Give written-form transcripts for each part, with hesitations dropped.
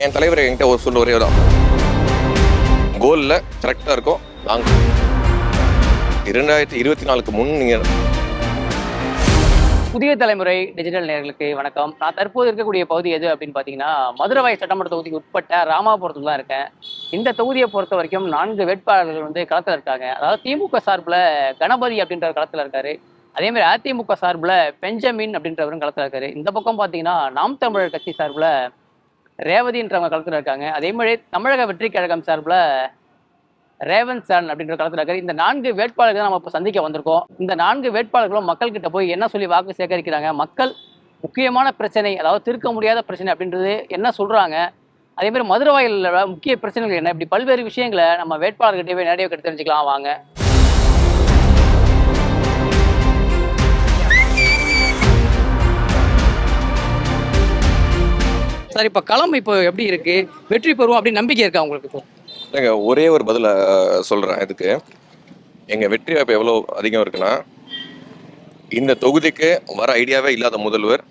என் தலைவர் என்கிட்ட ஒரு சொல்ல ஒரே தான், கோல்ல கரெக்டாக இருக்கும். நாங்கள் 2024க்கு முன் நீங்கள் புதிய தலைமுறை டிஜிட்டல் நேயர்களுக்கு வணக்கம். நான் தற்போது இருக்கக்கூடிய பகுதி எது அப்படின்னு பார்த்தீங்கன்னா, மதுரவாய் சட்டமன்ற தொகுதிக்கு உட்பட்ட ராமாபுரத்தில் தான் இருக்கேன். இந்த தொகுதியை பொறுத்த வரைக்கும் 4 வேட்பாளர்கள் களத்தில் இருக்காங்க. அதாவது திமுக சார்பில் கணபதி அப்படின்ற களத்தில் இருக்காரு. அதே மாதிரி அதிமுக சார்பில் பெஞ்சமின் அப்படின்றவரும் களத்தில் இருக்காரு. இந்த பக்கம் பார்த்தீங்கன்னா நாம் தமிழர் கட்சி சார்பில் ரேவதின்றவங்க களத்தில் இருக்காங்க. அதே மாதிரி தமிழக வெற்றி கழகம் சார்பில் ரேவந்த் சரண் அப்படின்ற களத்தில் இருக்காரு. இந்த 4 வேட்பாளர்கள் நம்ம இப்போ சந்திக்க வந்திருக்கோம். இந்த 4 வேட்பாளர்களும் மக்கள் கிட்ட போய் என்ன சொல்லி வாக்கு சேகரிக்கிறாங்க, மக்கள் முக்கியமான பிரச்சனை, அதாவது தீர்க்க முடியாத பிரச்சனை அப்படின்றது என்ன சொல்றாங்க, அதே மாதிரி மதுரவாயில் முக்கிய பிரச்சனைகள் என்ன, இப்படி பல்வேறு விஷயங்களை நம்ம வேட்பாளர்கிட்டவே நேரடியாக கிட்ட தெரிஞ்சுக்கலாம் வாங்க. சார், இப்போ களம் இப்போ எப்படி இருக்கு, வெற்றி பெறுவோம் அப்படின்னு நம்பிக்கை இருக்கா உங்களுக்கு? இப்போ இல்லைங்க, ஒரே ஒரு பதிலை சொல்கிறேன். இதுக்கு எங்கள் வெற்றி வாய்ப்பு எவ்வளோ அதிகம் இருக்குன்னா, இந்த தொகுதிக்கு வர ஐடியாவே இல்லாத முதல்வர்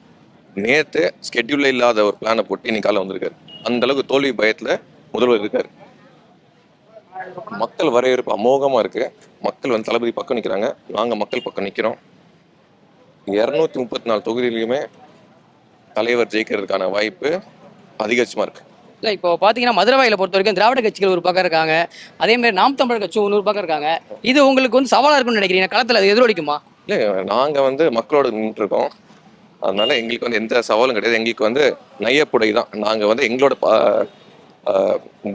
நேற்று ஸ்கெட்யூலில் இல்லாத ஒரு பிளானை போட்டு இன்னைக்கு காலை வந்திருக்காரு. அந்த அளவுக்கு தோல்வி பயத்தில் முதல்வர் இருக்கார். மக்கள் வரவேற்பு அமோகமாக இருக்கு. மக்கள் வந்து தளபதி பக்கம் நிற்கிறாங்க, நாங்கள் மக்கள் பக்கம் நிற்கிறோம். 234 தொகுதியிலையுமே தலைவர் ஜெயிக்கிறதுக்கான வாய்ப்பு அதிகபட்சமாக இருக்கு. இல்லை, இப்போ பார்த்தீங்கன்னா மதுரவாயில பொறுத்த வரைக்கும் திராவிட கட்சிகள் ஒரு பக்கம் இருக்காங்க, அதே மாதிரி நாம் தமிழர் கட்சி இன்னொரு பக்கம் இருக்காங்க. இது உங்களுக்கு வந்து சவாலாக இருக்குன்னு நினைக்கிறீங்க? களத்தில் அது எதிரொலிக்குமா? இல்லை, நாங்கள் வந்து மக்களோட நின்றுருக்கோம். அதனால எங்களுக்கு வந்து எந்த சவாலும் கிடையாது. எங்களுக்கு வந்து நையப்புடை தான். நாங்கள் வந்து எங்களோட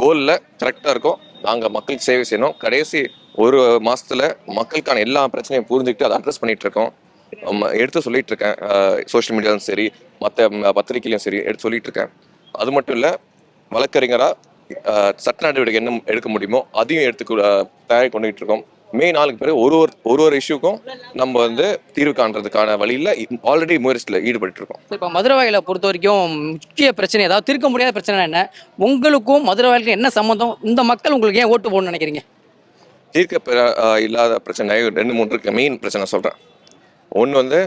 கோலில் கரெக்டாக இருக்கோம். நாங்கள் மக்களுக்கு சேவை செய்யணும். கடைசி ஒரு மாதத்தில் மக்களுக்கான எல்லா பிரச்சனையும் புரிஞ்சுக்கிட்டு அதை அட்ரஸ் பண்ணிகிட்டு இருக்கோம். எடுத்து சொல்லிட்டு இருக்கேன். சோஷியல் மீடியாவும் சரி, மற்ற பத்திரிகையிலையும் சரி எடுத்து சொல்லிட்டு இருக்கேன். அது மட்டும் இல்லை, வழக்கறிஞராக சட்ட நடவடிக்கை என்ன எடுக்க முடியுமோ அதையும் எடுத்து தயாரி கொண்டுகிட்டு இருக்கோம். மே 4க்கு பிறகு ஒரு இஷ்யூக்கும் நம்ம வந்து தீர்வு காண்றதுக்கான வழியில் ஆல்ரெடி முயற்சியில் ஈடுபட்டு இருக்கோம். இப்போ மதுரவாயில பொறுத்த வரைக்கும் முக்கிய பிரச்சனை, அதாவது தீர்க்க முடியாத பிரச்சனை என்ன, உங்களுக்கும் மதுரவாயிலுக்கும் என்ன சம்மந்தம், இந்த மக்கள் உங்களுக்கு ஏன் ஓட்டு போடணும்னு நினைக்கிறீங்க? தீர்க்க இல்லாத பிரச்சனை 2-3 இருக்கு. மெயின் பிரச்சனை சொல்கிறேன். ஒன்று வந்து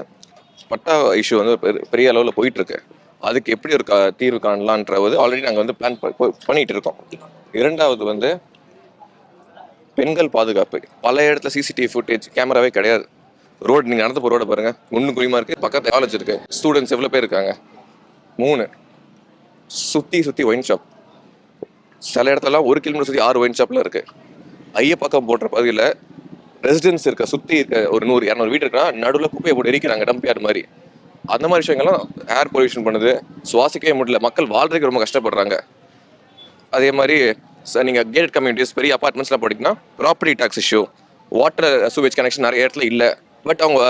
பட்டா இஷ்யூ வந்து பெரிய அளவில் போயிட்டுருக்கு. அதுக்கு எப்படி ஒரு தீர்வு காணலான்றது ஆல்ரெடி நாங்கள் வந்து பிளான் பண்ணிகிட்டு இருக்கோம். 2வது வந்து பெண்கள் பாதுகாப்பு. பல இடத்துல சிசிடிவி ஃபுட்டேஜ் கேமராவே கிடையாது. ரோடு நீங்கள் நடந்து போகிற ரோட பாருங்கள், ஒன்று குழிமா இருக்குது, பக்கத்தில் காலேஜ் இருக்குது, ஸ்டூடெண்ட்ஸ் எவ்வளோ பேர் இருக்காங்க. 3 சுற்றி ஒயின் ஷாப். சில இடத்துலலாம் 1 கிலோமீட்டர் சுற்றி 6 ஒயின் ஷாப்பில் இருக்குது. ஐயப்பக்கம் போடுற பகுதியில் ரெசிடென்ஸ் இருக்க, சுற்றி இருக்க ஒரு 100-200 வீடு இருக்குன்னா நடுவில் குப்பையை போட்டு எரிக்கிறாங்க, டம்பியார் மாதிரி. அந்த மாதிரி விஷயங்கள்லாம் ஏர் பொல்யூஷன் பண்ணுது, சுவாசிக்கவே முடியல, மக்கள் வாழ்றதுக்கு ரொம்ப கஷ்டப்படுறாங்க. அதே மாதிரி நீங்கள் கேட்டட் கம்யூனிட்டிஸ், பெரிய அப்பார்ட்மெண்ட்ஸ்லாம் போட்டிங்கன்னா property tax issue, water sewage connection நிறைய இடத்துல இல்லை, பட் அவங்க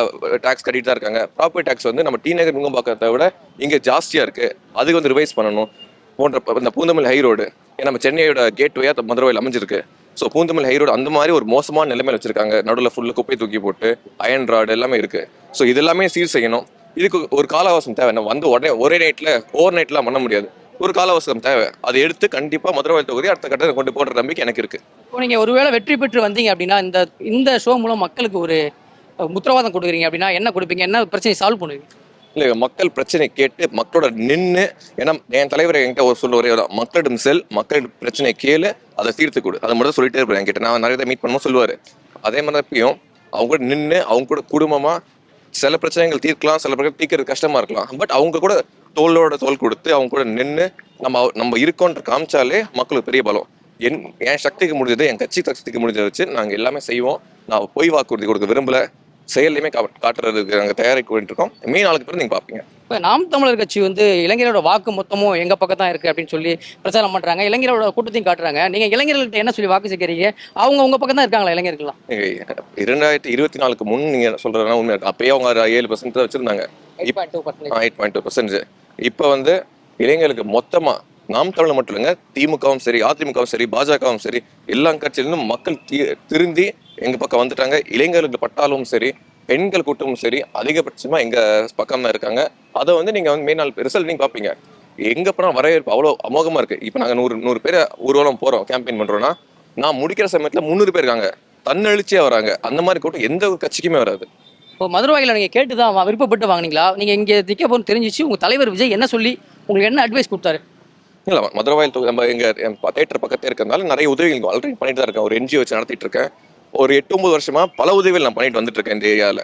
டேக்ஸ் கட்டிட்டு தான் இருக்காங்க. ப்ராப்பர்ட்டி டேக்ஸ் வந்து நம்ம டிநகர் பார்க்கறத விட இங்கே ஜாஸ்தியாக இருக்குது. அதுக்கு வந்து ரிவைஸ் பண்ணணும். போன்ற இந்த பூந்தமல்லி ஹை ரோடு, ஏன்னா நம்ம சென்னையோட கேட்வேயாக மதுரவாயில் அமைஞ்சிருக்கு. ஸோ பூந்தமல்லி ஹை ரோடு அந்த மாதிரி ஒரு மோசமான நிலைமையில் வச்சுருக்காங்க. நடுவில் ஃபுல்லாக குப்பை தூக்கி போட்டு அயன் ராடு எல்லாமே இருக்குது. ஸோ இதெல்லாமே சீர் செய்யணும். இதுக்கு ஒரு கால அவகாசம் தேவை. நம்ம வந்து உடனே ஒரே நைட்டில் ஓவர் நைட்லாம் பண்ண முடியாது. ஒரு கால அவகாசம் தேவை. அதை எடுத்து கண்டிப்பாக மதுரவாயில் தொகுதி அடுத்த கட்டத்தை கொண்டு போடுற நம்பிக்கை எனக்கு இருக்குது. இப்போ நீங்கள் ஒருவேளை வெற்றி பெற்று வந்தீங்க அப்படின்னா, இந்த ஷோ மூலம் மக்களுக்கு ஒரு உத்தரவாதம் கொடுக்குறீங்க அப்படின்னா என்ன கொடுப்பீங்க, என்ன பிரச்சனையை சால்வ் பண்ணுவீங்க? இல்லை, மக்கள் பிரச்சனை கேட்டு மக்களோட நின்று, ஏன்னா என் தலைவர் என்கிட்ட ஒரு சொல்ல ஒரே தான், மக்களிடம் செல், மக்கள் பிரச்சனை கேளு, அதை தீர்த்து கொடு. அதை மட்டும் சொல்லிட்டே இருப்பேன். என்கிட்ட நான் நிறைய மீட் பண்ணுவோம் சொல்லுவார். அதே மாதிரி எப்பயும் அவங்க கூட நின்று அவங்க கூட குடும்பமாக சில பிரச்சனைகள் தீர்க்கலாம், சில பிரச்சனை தீர்க்கிறது கஷ்டமாக இருக்கலாம். பட் அவங்க கூட தோல் கொடுத்து அவங்க கூட நின்று நம்ம இருக்கோன்ற காமிச்சாலே மக்களுக்கு பெரிய பலம். என் சக்திக்கு முடிஞ்சது, என் கட்சி சக்திக்கு முடிஞ்சதை வச்சு நாங்கள் எல்லாமே செய்வோம். நான் பொய் வாக்குறுதி கொடுக்க விரும்பல, செயலையுமே காட்டுறதுக்கு நாங்கள் தயாரிக்க வேண்டியிருக்கோம். மே 4க்கு பிறகு நீங்கள் பார்ப்பீங்க. இப்போ நாம் தமிழர் கட்சி வந்து இளைஞரோட வாக்கு மொத்தமும் எங்கள் பக்கம் தான் இருக்குது அப்படின்னு சொல்லி பிரச்சாரம் பண்ணுறாங்க, இளைஞரோட கூட்டத்தையும் காட்டுறாங்க. நீங்கள் இளைஞர்கள்ட்ட என்ன சொல்லி வாக்கு சேர்க்கிறீங்க? அவங்க உங்கள் பக்கம் தான் இருக்காங்களா இளைஞர்கள்லாம்? 2024க்கு முன் நீங்கள் சொல்கிறதுனா உண்மை இருக்கு. அப்பயே அவங்க 7% வச்சுருந்தாங்க, 8.2%. இப்போ வந்து இளைஞர்களுக்கு மொத்தமாக நாம் தமிழர் மட்டும் இல்லைங்க, திமுகவும் சரி, அதிமுகவும் சரி, பாஜகவும் சரி, எல்லா கட்சியிலும் மக்கள் திருந்தி எங்கள் பக்கம் வந்துட்டாங்க. இளைஞர்களுக்கு பட்டாலும் சரி, பெண்கள் கூட்டமும் சரி, அதிகபட்சமாக எங்கள் பக்கம் தான் இருக்காங்க. அதை வந்து நீங்கள் வந்து மே 4 ரிசல்ட் நீங்கள் பார்ப்பீங்க. எங்கே போனால் வரவேற்பு அவ்வளோ அமோகமாக இருக்குது. இப்போ நாங்கள் 100 பேர் ஊர்வலம் போகிறோம், கேம்பெயின் பண்ணுறோன்னா, நான் முடிக்கிற சமயத்தில் 300 பேர் இருக்காங்க, தன்னெழுச்சியாக வராங்க. அந்த மாதிரி கூட்டம் எந்த ஒரு கட்சிக்குமே வராது. இப்போ மதுரவாயில நீங்கள் கேட்டு தான் விருப்பப்பட்டு வாங்கினீங்களா? நீங்கள் இங்கே திக்க போகணும்னு தெரிஞ்சிச்சு, உங்கள் தலைவர் விஜய் என்ன சொல்லி உங்களுக்கு என்ன அட்வைஸ் கொடுத்தாரு? இல்லை மதுரவாயல் தொகுதி நம்ம எங்கள் தேட்டர் பக்கத்தே இருக்கிறதுனால நிறைய உதவிகள் ஆல்ரெடி பண்ணிட்டு தான் இருக்கேன். ஒரு NGO வச்சு நடத்திட்டு இருக்கேன். ஒரு 8-9 வருஷமா பல உதவிகள் நான் பண்ணிட்டு வந்துட்டு இருக்கேன் இந்த ஏரியாவில்.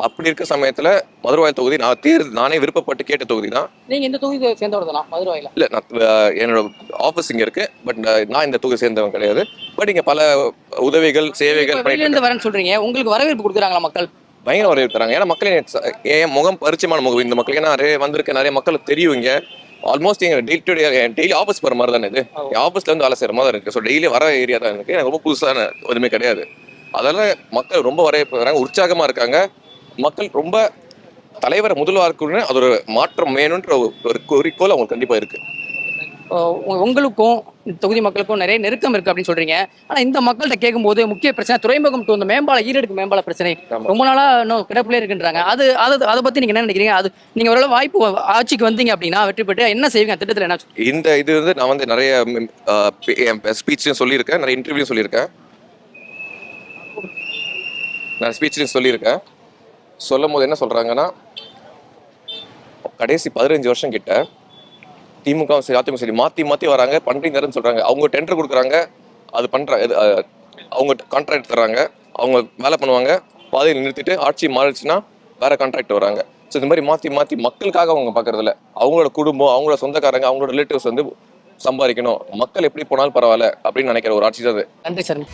அப்படி இருக்க சமயத்தில் மதுரவாயல் தொகுதி நானே விருப்பப்பட்டு கேட்ட தொகுதி தான். நீங்க இந்த தொகுதியை சேர்ந்தவர் தானா மதுரவாயில? இல்லை நான் என்னோட ஆஃபீஸ் இங்கே இருக்கு. பட் நான் இந்த தொகுதி சேர்ந்தவன் கிடையாது. பட் இங்கே பல உதவிகள் சேவைகள் பண்ணிட்டு வெளியில இருந்து வரேன்னு சொல்றீங்க, உங்களுக்கு வரவேற்பு கொடுக்குறாங்களா மக்கள்? பயங்கர வரவேற்பு தராங்க. ஏன்னா மக்கள் என் முகம் பரிச்சயமான முகம் இந்த மக்களுக்கு. ஏன்னா நிறைய வந்திருக்க நிறைய மக்களுக்கு தெரியும். இங்கே ஆல்மோஸ்ட் எங்கள் டெய்லி ஆஃபீஸ் போகிற மாதிரி தானே இது. என் ஆஃபீஸ்ல வந்து வேலை செய்கிற மாதிரி இருக்குது. ஸோ டெய்லி வர ஏரியா தான் இருக்குது. எனக்கு ரொம்ப புதுசான எதுவுமே கிடையாது. அதெல்லாம் மக்கள் ரொம்ப வரவேற்பு தராங்க, உற்சாகமாக இருக்காங்க. மக்கள் ரொம்ப தலைவரை முதல்வாக்குன்னு அது ஒரு மாற்றம் வேணுன்ற ஒரு குறிக்கோள் அவங்களுக்கு கண்டிப்பாக இருக்குது. உங்களுக்கும் இந்த தொகுதி மக்களுக்கும் நிறைய நெருக்கம் இருக்கு அப்படின்னு சொல்றீங்க. ஆனா இந்த மக்கள்கிட்ட கேட்கும்போது முக்கிய பிரச்சனை துறைமுகம் டு இந்த மேம்பால ஈரடுக்கு மேம்பால பிரச்சனை ரொம்ப நாளா இன்னும் கிடப்பிலே இருக்குன்றாங்க. அதை பத்தி நீங்க என்ன நினைக்கிறீங்க? அது நீங்க ஒரு வாய்ப்பு ஆட்சிக்கு வந்தீங்க அப்படின்னா வெற்றி பெற்று என்ன செய்வீங்க? திட்டத்தில் என்ன? இந்த இது வந்து நான் வந்து நிறைய ஸ்பீச்சும் சொல்லியிருக்கேன், நிறைய இன்டர்வியூ சொல்லியிருக்கேன். நான் ஸ்பீச்லையும் சொல்லியிருக்கேன். சொல்லும் போது என்ன சொல்றாங்கன்னா, கடைசி 15 வருஷம் கிட்ட திமுக சரி அதிமுக சரி மாற்றி வராங்க, பண்றீங்கன்னு சொல்றாங்க. அவங்க டெண்டர் கொடுக்குறாங்க, அது அவங்க கான்ட்ராக்ட் தர்றாங்க, அவங்க வேலை பண்ணுவாங்க, பாதையில் நிறுத்திட்டு ஆட்சி மாறிச்சுன்னா வேற கான்ட்ராக்ட் வராங்க. ஸோ இந்த மாதிரி மாற்றி மக்களுக்காக அவங்க பார்க்கறதில்ல. அவங்களோட குடும்பம், அவங்களோட சொந்தக்காரங்க, அவங்களோட ரிலேட்டிவ்ஸ் வந்து சம்பாதிக்கணும், மக்கள் எப்படி போனாலும் பரவாயில்ல அப்படின்னு நினைக்கிற ஒரு ஆட்சி தான் அது. நன்றி சார்.